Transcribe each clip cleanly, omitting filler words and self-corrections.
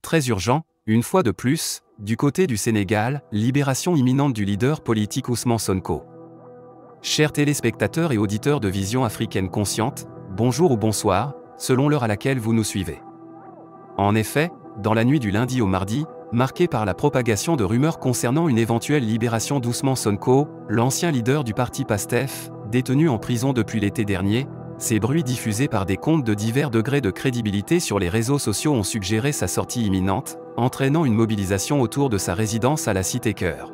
Très urgent, une fois de plus, du côté du Sénégal, libération imminente du leader politique Ousmane Sonko. Chers téléspectateurs et auditeurs de Vision Africaine Consciente, bonjour ou bonsoir, selon l'heure à laquelle vous nous suivez. En effet, dans la nuit du lundi au mardi, marquée par la propagation de rumeurs concernant une éventuelle libération d'Ousmane Sonko, l'ancien leader du parti PASTEF, détenu en prison depuis l'été dernier, ces bruits diffusés par des comptes de divers degrés de crédibilité sur les réseaux sociaux ont suggéré sa sortie imminente, entraînant une mobilisation autour de sa résidence à la Cité-Cœur.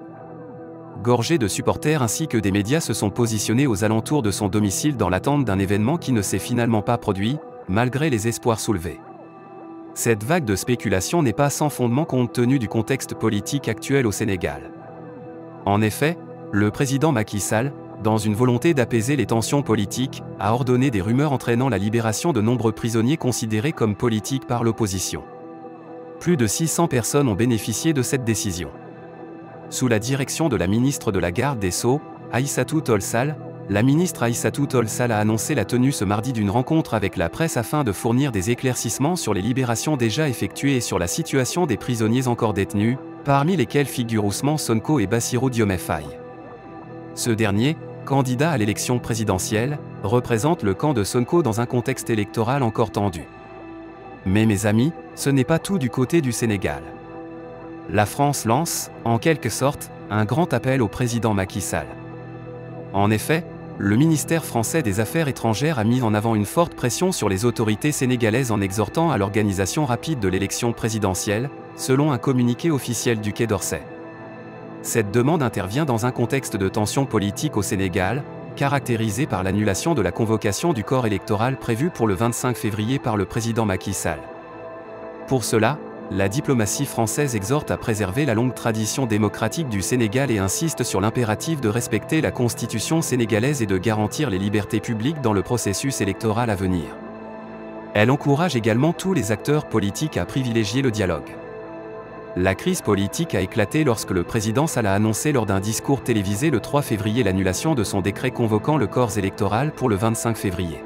Gorgés de supporters ainsi que des médias se sont positionnés aux alentours de son domicile dans l'attente d'un événement qui ne s'est finalement pas produit, malgré les espoirs soulevés. Cette vague de spéculation n'est pas sans fondement compte tenu du contexte politique actuel au Sénégal. En effet, le président Macky Sall, dans une volonté d'apaiser les tensions politiques, a ordonné des rumeurs entraînant la libération de nombreux prisonniers considérés comme politiques par l'opposition. Plus de 600 personnes ont bénéficié de cette décision. Sous la direction de la ministre de la Garde des Sceaux, Aïssatou Tall Sall, la ministre Aïssatou Tall Sall a annoncé la tenue ce mardi d'une rencontre avec la presse afin de fournir des éclaircissements sur les libérations déjà effectuées et sur la situation des prisonniers encore détenus, parmi lesquels figurent Ousmane Sonko et Bassirou Diomaye Faye. Ce dernier, candidat à l'élection présidentielle, représente le camp de Sonko dans un contexte électoral encore tendu. Mais mes amis, ce n'est pas tout du côté du Sénégal. La France lance, en quelque sorte, un grand appel au président Macky Sall. En effet, le ministère français des Affaires étrangères a mis en avant une forte pression sur les autorités sénégalaises en exhortant à l'organisation rapide de l'élection présidentielle, selon un communiqué officiel du Quai d'Orsay. Cette demande intervient dans un contexte de tension politique au Sénégal, caractérisé par l'annulation de la convocation du corps électoral prévue pour le 25 février par le président Macky Sall. Pour cela, la diplomatie française exhorte à préserver la longue tradition démocratique du Sénégal et insiste sur l'impératif de respecter la constitution sénégalaise et de garantir les libertés publiques dans le processus électoral à venir. Elle encourage également tous les acteurs politiques à privilégier le dialogue. La crise politique a éclaté lorsque le président Sall a annoncé lors d'un discours télévisé le 3 février l'annulation de son décret convoquant le corps électoral pour le 25 février.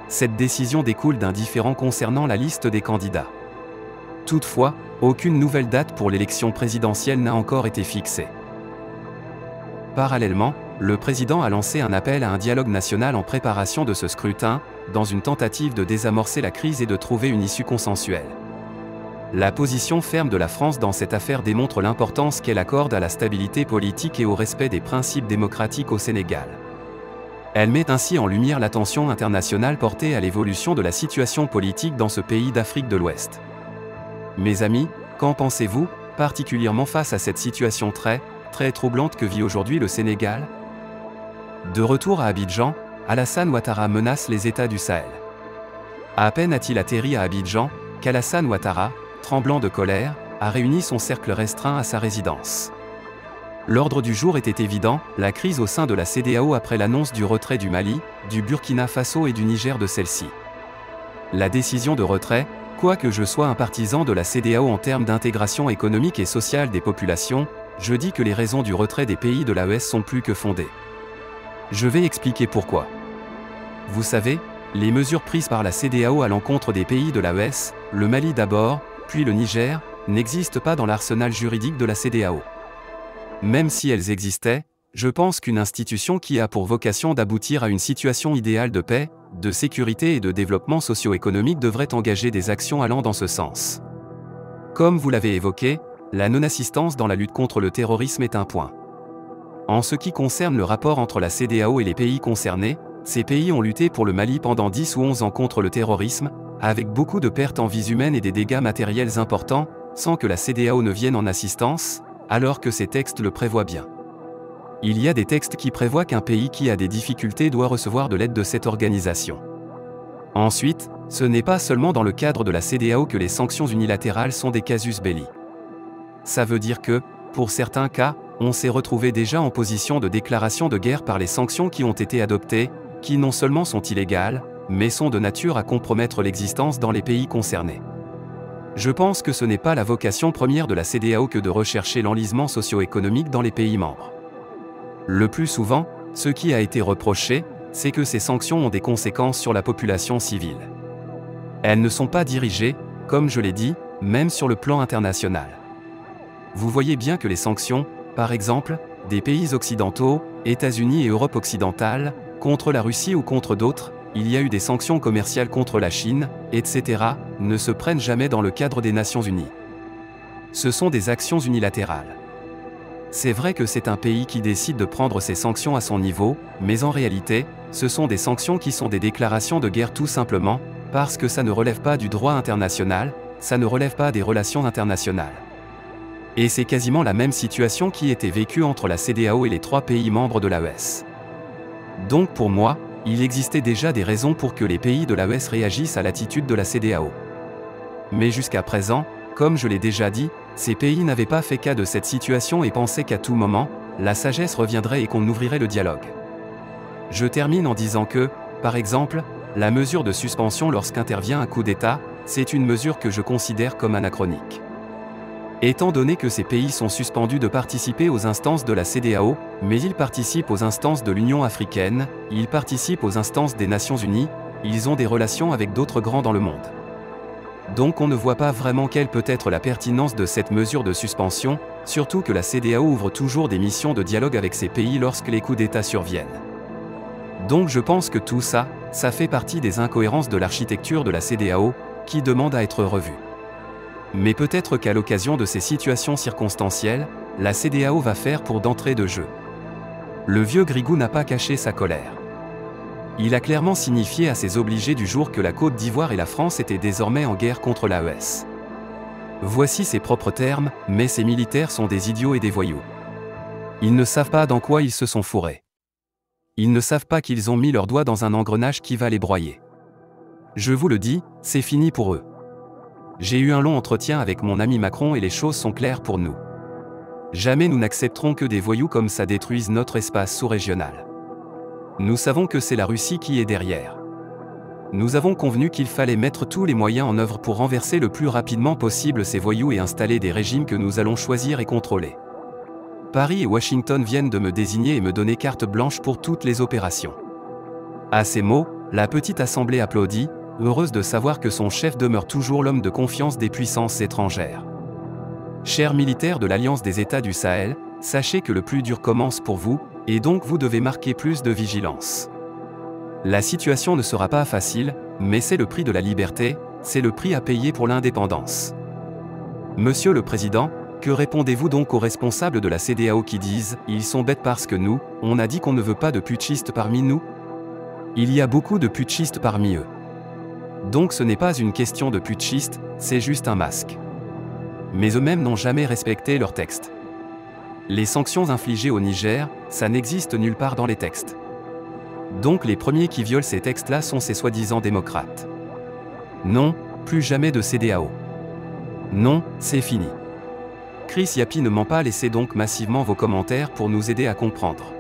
Cette décision découle d'un différend concernant la liste des candidats. Toutefois, aucune nouvelle date pour l'élection présidentielle n'a encore été fixée. Parallèlement, le président a lancé un appel à un dialogue national en préparation de ce scrutin, dans une tentative de désamorcer la crise et de trouver une issue consensuelle. La position ferme de la France dans cette affaire démontre l'importance qu'elle accorde à la stabilité politique et au respect des principes démocratiques au Sénégal. Elle met ainsi en lumière l'attention internationale portée à l'évolution de la situation politique dans ce pays d'Afrique de l'Ouest. Mes amis, qu'en pensez-vous, particulièrement face à cette situation très troublante que vit aujourd'hui le Sénégal? De retour à Abidjan, Alassane Ouattara menace les États du Sahel. À peine a-t-il atterri à Abidjan, qu'Alassane Ouattara, tremblant de colère, a réuni son cercle restreint à sa résidence. L'ordre du jour était évident, la crise au sein de la CEDEAO après l'annonce du retrait du Mali, du Burkina Faso et du Niger de celle-ci. La décision de retrait, quoique je sois un partisan de la CEDEAO en termes d'intégration économique et sociale des populations, je dis que les raisons du retrait des pays de l'AES sont plus que fondées. Je vais expliquer pourquoi. Vous savez, les mesures prises par la CEDEAO à l'encontre des pays de l'AES, le Mali d'abord, puis le Niger, n'existent pas dans l'arsenal juridique de la CEDEAO. Même si elles existaient, je pense qu'une institution qui a pour vocation d'aboutir à une situation idéale de paix, de sécurité et de développement socio-économique devrait engager des actions allant dans ce sens. Comme vous l'avez évoqué, la non-assistance dans la lutte contre le terrorisme est un point. En ce qui concerne le rapport entre la CEDEAO et les pays concernés, ces pays ont lutté pour le Mali pendant 10 ou 11 ans contre le terrorisme, avec beaucoup de pertes en vies humaines et des dégâts matériels importants, sans que la CEDEAO ne vienne en assistance, alors que ces textes le prévoient bien. Il y a des textes qui prévoient qu'un pays qui a des difficultés doit recevoir de l'aide de cette organisation. Ensuite, ce n'est pas seulement dans le cadre de la CEDEAO que les sanctions unilatérales sont des casus belli. Ça veut dire que, pour certains cas, on s'est retrouvé déjà en position de déclaration de guerre par les sanctions qui ont été adoptées, qui non seulement sont illégales, mais sont de nature à compromettre l'existence dans les pays concernés. Je pense que ce n'est pas la vocation première de la CEDEAO que de rechercher l'enlisement socio-économique dans les pays membres. Le plus souvent, ce qui a été reproché, c'est que ces sanctions ont des conséquences sur la population civile. Elles ne sont pas dirigées, comme je l'ai dit, même sur le plan international. Vous voyez bien que les sanctions, par exemple, des pays occidentaux, États-Unis et Europe occidentale, contre la Russie ou contre d'autres, il y a eu des sanctions commerciales contre la Chine, etc., ne se prennent jamais dans le cadre des Nations Unies. Ce sont des actions unilatérales. C'est vrai que c'est un pays qui décide de prendre ses sanctions à son niveau, mais en réalité, ce sont des sanctions qui sont des déclarations de guerre tout simplement, parce que ça ne relève pas du droit international, ça ne relève pas des relations internationales. Et c'est quasiment la même situation qui était vécue entre la CEDEAO et les 3 pays membres de l'AES. Donc pour moi, il existait déjà des raisons pour que les pays de l'AES réagissent à l'attitude de la CEDEAO. Mais jusqu'à présent, comme je l'ai déjà dit, ces pays n'avaient pas fait cas de cette situation et pensaient qu'à tout moment, la sagesse reviendrait et qu'on ouvrirait le dialogue. Je termine en disant que, par exemple, la mesure de suspension lorsqu'intervient un coup d'État, c'est une mesure que je considère comme anachronique. Étant donné que ces pays sont suspendus de participer aux instances de la CEDEAO, mais ils participent aux instances de l'Union africaine, ils participent aux instances des Nations Unies, ils ont des relations avec d'autres grands dans le monde. Donc on ne voit pas vraiment quelle peut être la pertinence de cette mesure de suspension, surtout que la CEDEAO ouvre toujours des missions de dialogue avec ces pays lorsque les coups d'État surviennent. Donc je pense que tout ça, ça fait partie des incohérences de l'architecture de la CEDEAO, qui demande à être revue. Mais peut-être qu'à l'occasion de ces situations circonstancielles, la CEDEAO va faire pour d'entrée de jeu. Le vieux Grigou n'a pas caché sa colère. Il a clairement signifié à ses obligés du jour que la Côte d'Ivoire et la France étaient désormais en guerre contre l'AES. Voici ses propres termes, mais ces militaires sont des idiots et des voyous. Ils ne savent pas dans quoi ils se sont fourrés. Ils ne savent pas qu'ils ont mis leurs doigts dans un engrenage qui va les broyer. Je vous le dis, c'est fini pour eux. J'ai eu un long entretien avec mon ami Macron et les choses sont claires pour nous. Jamais nous n'accepterons que des voyous comme ça détruisent notre espace sous-régional. Nous savons que c'est la Russie qui est derrière. Nous avons convenu qu'il fallait mettre tous les moyens en œuvre pour renverser le plus rapidement possible ces voyous et installer des régimes que nous allons choisir et contrôler. Paris et Washington viennent de me désigner et me donner carte blanche pour toutes les opérations. À ces mots, la petite assemblée applaudit, heureuse de savoir que son chef demeure toujours l'homme de confiance des puissances étrangères. Chers militaires de l'Alliance des États du Sahel, sachez que le plus dur commence pour vous, et donc vous devez marquer plus de vigilance. La situation ne sera pas facile, mais c'est le prix de la liberté, c'est le prix à payer pour l'indépendance. Monsieur le Président, que répondez-vous donc aux responsables de la CEDEAO qui disent « Ils sont bêtes parce que nous, on a dit qu'on ne veut pas de putschistes parmi nous » Il y a beaucoup de putschistes parmi eux. Donc ce n'est pas une question de putschistes, c'est juste un masque. Mais eux-mêmes n'ont jamais respecté leurs textes. Les sanctions infligées au Niger, ça n'existe nulle part dans les textes. Donc les premiers qui violent ces textes-là sont ces soi-disant démocrates. Non, plus jamais de CEDEAO. Non, c'est fini. Chris Yapi ne ment pas, laissez donc massivement vos commentaires pour nous aider à comprendre.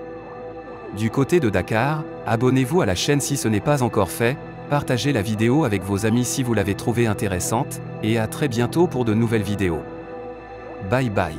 Du côté de Dakar, abonnez-vous à la chaîne si ce n'est pas encore fait, partagez la vidéo avec vos amis si vous l'avez trouvée intéressante, et à très bientôt pour de nouvelles vidéos. Bye bye.